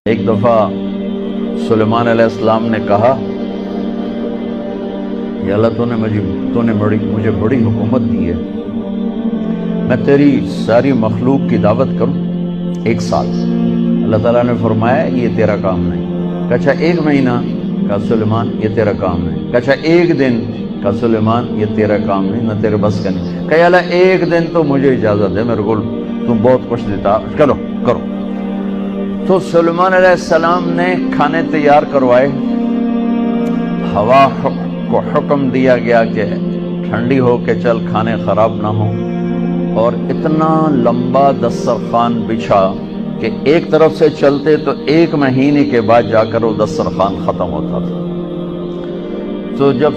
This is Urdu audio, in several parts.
ایک دفعہ سلیمان علیہ السلام نے کہا کہ اللہ تو نے مجھے بڑی حکومت دی ہے، میں تیری ساری مخلوق کی دعوت کروں 1 سال۔ اللہ تعالیٰ نے فرمایا یہ تیرا کام نہیں۔ کہا اچھا 1 مہینہ؟ کہا سلیمان یہ تیرا کام نہیں۔ کہا اچھا 1 دن؟ کہا سلیمان یہ تیرا کام نہیں، نہ تیرے بس کا نہیں۔ کہا اللہ 1 دن تو مجھے اجازت دے، میرے کو تم بہت کچھ دیتا، چلو کرو۔ تو سلیمان علیہ السلام نے کھانے تیار کروائے، ہوا کو حکم دیا گیا کہ ٹھنڈی ہو کے چل، کھانے خراب نہ ہوں، اور اتنا لمبا دسترخوان بچھا کہ ایک طرف سے چلتے تو 1 مہینے کے بعد جا کر وہ دسترخوان ختم ہوتا تھا۔ تو جب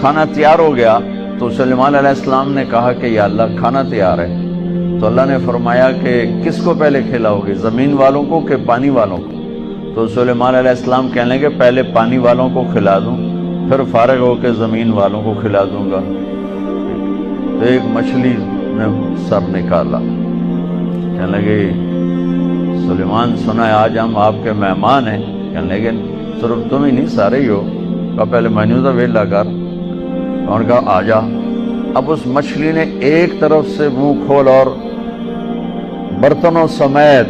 کھانا تیار ہو گیا تو سلیمان علیہ السلام نے کہا کہ یا اللہ کھانا تیار ہے۔ تو اللہ نے فرمایا کہ کس کو پہلے کھلاؤ گے، زمین والوں کو کہ پانی والوں کو؟ تو سلیمان علیہ السلام کہنے لگے پہلے پانی والوں کو کھلا دوں، پھر فارغ ہو کے زمین والوں کو کھلا دوں گا۔ تو ایک مچھلی نے سر نکالا، کہنے لگے سلیمان سنا ہے آج ہم آپ کے مہمان ہیں۔ کہنے لگے صرف تم ہی نہیں سارے ہی ہو۔ کہا پہلے مینیو تو ویلا کر، اور کہا آ جا۔ اب اس مچھلی نے ایک طرف سے منہ کھول اور برتنوں سمیت،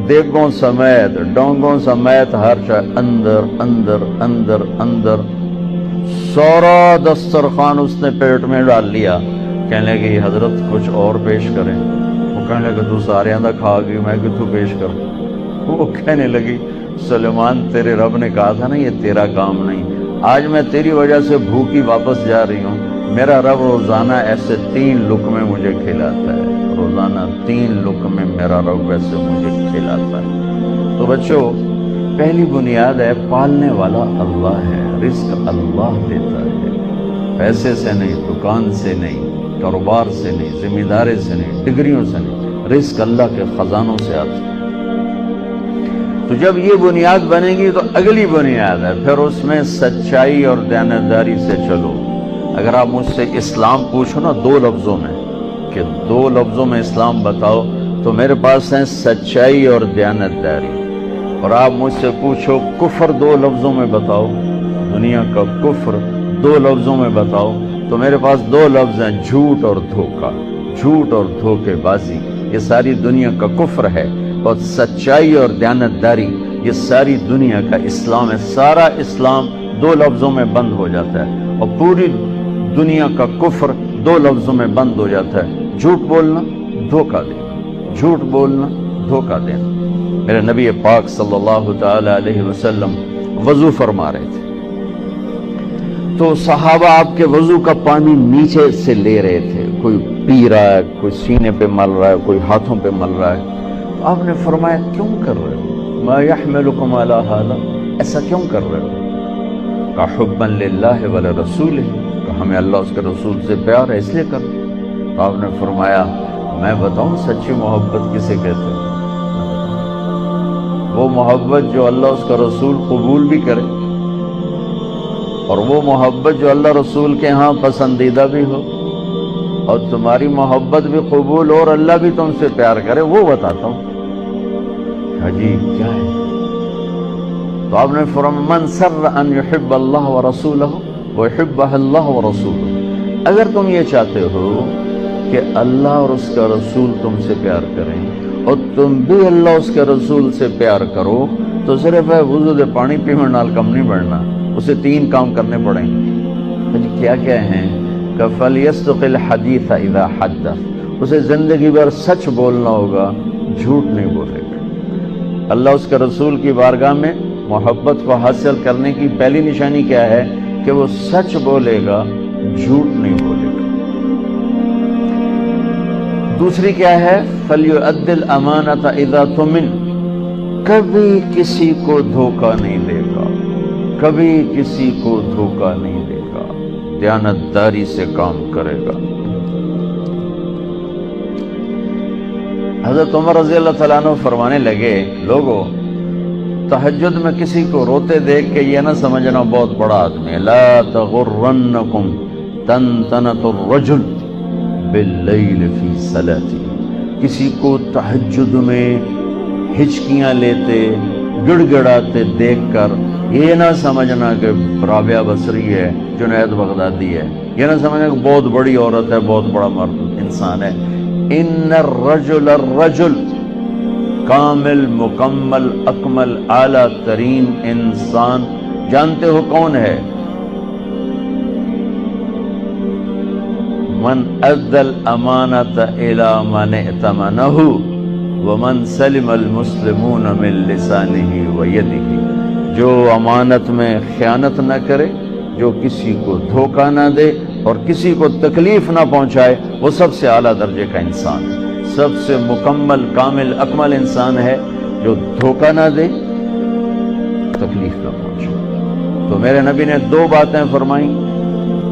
دیگوں سمیت، ڈونگوں سمیت ہر شے اندر اندر اندر اندر، سارا دسترخوان اس نے پیٹ میں ڈال لیا۔ کہنے لگے حضرت کچھ اور پیش کریں۔ وہ کہنے لگے تو سارے اندر کھا گئی، میں کتوں پیش کروں؟ وہ کہنے لگی سلیمان تیرے رب نے کہا تھا نا یہ تیرا کام نہیں، آج میں تیری وجہ سے بھوکی واپس جا رہی ہوں۔ میرا رب روزانہ ایسے 3 لقمے مجھے کھلاتا ہے، روزانہ 3 لقمے میرا رب ایسے مجھے کھلاتا ہے۔ تو بچوں پہلی بنیاد ہے پالنے والا اللہ ہے، رزق اللہ دیتا ہے، پیسے سے نہیں، دکان سے نہیں، کاروبار سے نہیں، ذمہ داری سے نہیں، ڈگریوں سے نہیں، رزق اللہ کے خزانوں سے آتا ہے۔ تو جب یہ بنیاد بنے گی تو اگلی بنیاد ہے پھر اس میں سچائی اور دیانتداری سے چلو۔ اگر آپ مجھ سے اسلام پوچھو نا 2 لفظوں میں کہ 2 لفظوں میں اسلام بتاؤ، تو میرے پاس ہیں سچائی اور دیانتداری۔ اور آپ مجھ سے پوچھو کفر 2 لفظوں میں بتاؤ، دنیا کا کفر 2 لفظوں میں بتاؤ، تو میرے پاس 2 لفظ ہیں، جھوٹ اور دھوکہ، جھوٹ اور دھوکے بازی، یہ ساری دنیا کا کفر ہے۔ اور سچائی اور دیانتداری یہ ساری دنیا کا اسلام ہے۔ سارا اسلام 2 لفظوں میں بند ہو جاتا ہے، اور پوری دنیا کا کفر 2 لفظوں میں بند ہو جاتا ہے، جھوٹ بولنا، دھوکہ دینا، جھوٹ بولنا، دھوکہ دینا۔ میرے نبی پاک صلی اللہ تعالی علیہ وسلم وضو فرما رہے تھے، تو صحابہ آپ کے وضو کا پانی نیچے سے لے رہے تھے، کوئی پی رہا ہے، کوئی سینے پہ مل رہا ہے، کوئی ہاتھوں پہ مل رہا ہے۔ تو آپ نے فرمایا کیوں کر رہے ہو؟ ما یحملکم علی ھذا، ایسا کیوں کر رہے ہو؟ کہ حبا للہ ولرسولہ، کہ ہمیں اللہ اس کے رسول سے پیار ہے اس لیے کر۔ تو آپ نے فرمایا میں بتاؤں سچی محبت کسے کہتے ہیں؟ وہ محبت جو اللہ اس کا رسول قبول بھی کرے، اور وہ محبت جو اللہ رسول کے ہاں پسندیدہ بھی ہو، اور تمہاری محبت بھی قبول ہو اور اللہ بھی تم سے پیار کرے، وہ بتاتا ہوں۔ عجیب کیا ہے؟ تو آپ نے فرمایا من سر ان یحب اللہ ورسولہ ویحبہ اللہ ورسولہ، اگر تم یہ چاہتے ہو کہ اللہ اور اس کا رسول تم سے پیار کریں اور تم بھی اللہ اس کے رسول سے پیار کرو، تو صرف ہے وضو دے پانی پینے نال کم نہیں بڑھنا، اسے 3 کام کرنے پڑیں گے۔ کیا کیا ہیں؟ کہ فَلْيَصْدِقِ الْحَدِيثَ إِذَا حَدَّثَ، اسے زندگی بھر سچ بولنا ہوگا، جھوٹ نہیں بولے گا۔ اللہ اس کے رسول کی بارگاہ میں محبت کو حاصل کرنے کی پہلی نشانی کیا ہے؟ کہ وہ سچ بولے گا، جھوٹ نہیں بولے گا۔ دوسری کیا ہے؟ فَلْيُؤَدِّ الْأَمَانَةَ إِذَا تُؤْمِنَ، کبھی کسی کو دھوکہ نہیں دے گا، کبھی کسی کو دھوکہ نہیں دے گا، دیانتداری سے کام کرے گا۔ حضرت عمر رضی اللہ تعالیٰ عنہ فرمانے لگے لوگو تہجد میں کسی کو روتے دیکھ کے یہ نہ سمجھنا بہت بڑا آدمی ہے۔ لا تغرنکم تنتنۃ الرجل باللیل فی صلاتی، کسی کو تہجد میں ہچکیاں لیتے، گڑ گڑاتے دیکھ کر یہ نہ سمجھنا کہ رابعہ بصری ہے، جنید بغدادی ہے، یہ نہ سمجھنا کہ بہت بڑی عورت ہے، بہت بڑا مرد انسان ہے۔ ان الرجل کامل، مکمل، اکمل، اعلیٰ ترین انسان جانتے ہو کون ہے؟ من ادى الامانۃ الی من ائتمنہ ومن سلم المسلمون من لسانہ ویدہ، جو امانت میں خیانت نہ کرے، جو کسی کو دھوکہ نہ دے اور کسی کو تکلیف نہ پہنچائے، وہ سب سے اعلیٰ درجے کا انسان ہے۔ سب سے مکمل، کامل، اکمل انسان ہے جو دھوکہ نہ دے، تکلیف نہ پہنچائے۔ تو میرے نبی نے دو باتیں فرمائیں،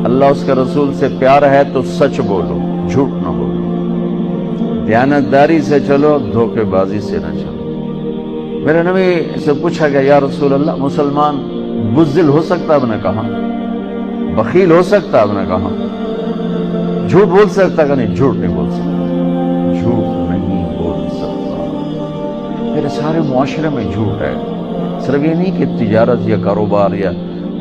اللہ اس کے رسول سے پیار ہے تو سچ بولو، جھوٹ نہ بولو، دیانتداری سے چلو، دھوکے بازی سے نہ چلو۔ میرے نبی سے پوچھا گیا یا رسول اللہ، مسلمان بزدل ہو سکتا؟ آپ نے کہا۔ بخیل ہو سکتا؟ آپ نے کہا۔ جھوٹ بول سکتا؟ کہ نہیں، جھوٹ نہیں بول سکتا، جھوٹ نہیں بول سکتا۔ میرے سارے معاشرے میں جھوٹ ہے، صرف یہ نہیں کہ تجارت یا کاروبار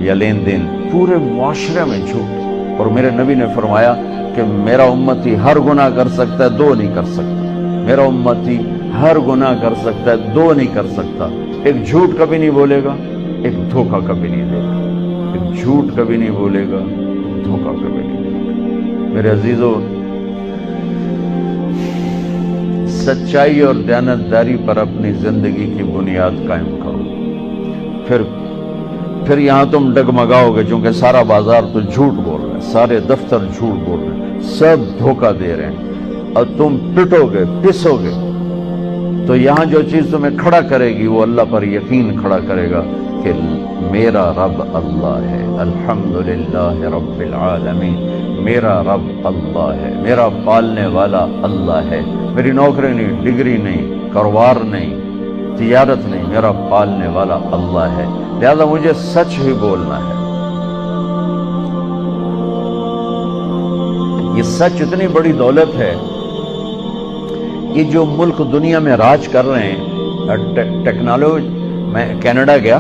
یا لین دین، پورے معاشرے میں جھوٹ۔ اور میرے نبی نے فرمایا کہ میرا امتی ہر گناہ کر سکتا ہے، دو نہیں کر سکتا۔ میرا امتی ہر گناہ کر سکتا ہے، دو نہیں کر سکتا۔ ایک جھوٹ کبھی نہیں بولے گا، ایک دھوکہ کبھی نہیں دے گا۔ ایک جھوٹ کبھی نہیں بولے گا، دھوکہ کبھی نہیں دے گا۔ میرے عزیزو، سچائی اور دیانتداری پر اپنی زندگی کی بنیاد قائم کرو، پھر یہاں تم ڈگمگاؤ گے، چونکہ سارا بازار تو جھوٹ بول رہا ہے، سارے دفتر جھوٹ بول رہے ہیں، سب دھوکہ دے رہے ہیں، اور تم پٹو گے، پسو گے۔ تو یہاں جو چیز تمہیں کھڑا کرے گی وہ اللہ پر یقین کھڑا کرے گا کہ میرا رب اللہ ہے، الحمدللہ رب العالمین، میرا رب اللہ ہے، میرا پالنے والا اللہ ہے، میری نوکری نہیں، ڈگری نہیں، کاروبار نہیں، تجارت نہیں، میرا پالنے والا اللہ ہے، لہذا مجھے سچ ہی بولنا ہے۔ یہ سچ اتنی بڑی دولت ہے، یہ جو ملک دنیا میں راج کر رہے ہیں، ٹیکنالوجی، میں کینیڈا گیا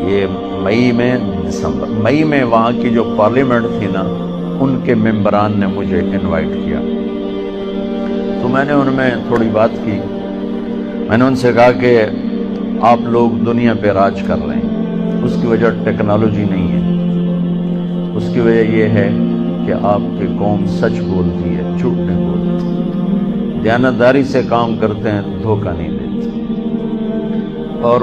یہ مئی میں وہاں کی جو پارلیمنٹ تھی نا، ان کے ممبران نے مجھے انوائٹ کیا، تو میں نے ان میں تھوڑی بات کی۔ میں نے ان سے کہا کہ آپ لوگ دنیا پہ راج کر رہے ہیں، اس کی وجہ ٹیکنالوجی نہیں ہے، اس کی وجہ یہ ہے کہ آپ کی قوم سچ بولتی ہے، جھوٹ نہیں بولتی، دیانتداری سے کام کرتے ہیں، دھوکہ نہیں دیتے۔ اور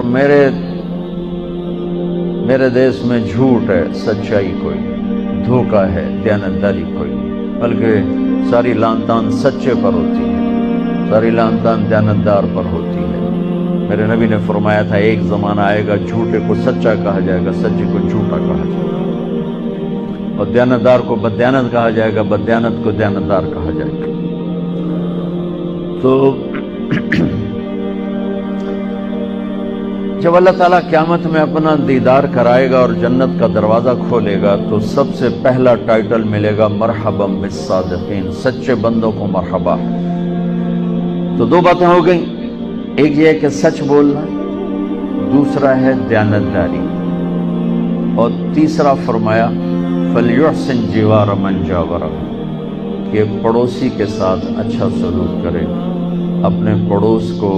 میرے دیش میں جھوٹ ہے، سچائی کوئی نہیں، دھوکہ ہے، دیانتداری کوئی نہیں، بلکہ ساری لان تان سچے پر ہوتی ہے، ساری لان تان دیانتدار پر ہوتی ہے۔ میرے نبی نے فرمایا تھا ایک زمانہ آئے گا جھوٹے کو سچا کہا جائے گا، سچے کو جھوٹا کہا جائے گا، اور دیانتدار کو بددیانت کہا جائے گا، بددیانت کو دیانتدار کہا جائے گا۔ تو جب اللہ تعالیٰ قیامت میں اپنا دیدار کرائے گا اور جنت کا دروازہ کھولے گا، تو سب سے پہلا ٹائٹل ملے گا مرحبا بالصادقین، سچے بندوں کو مرحبا۔ تو دو باتیں ہو گئیں، ایک یہ ہے کہ سچ بولنا، دوسرا ہے دیانتداری، اور تیسرا فرمایا فَلْيُحْسِنْ جِوَارَ مَنْ جَاوَرَهُ، کہ پڑوسی کے ساتھ اچھا سلوک کرے، اپنے پڑوس کو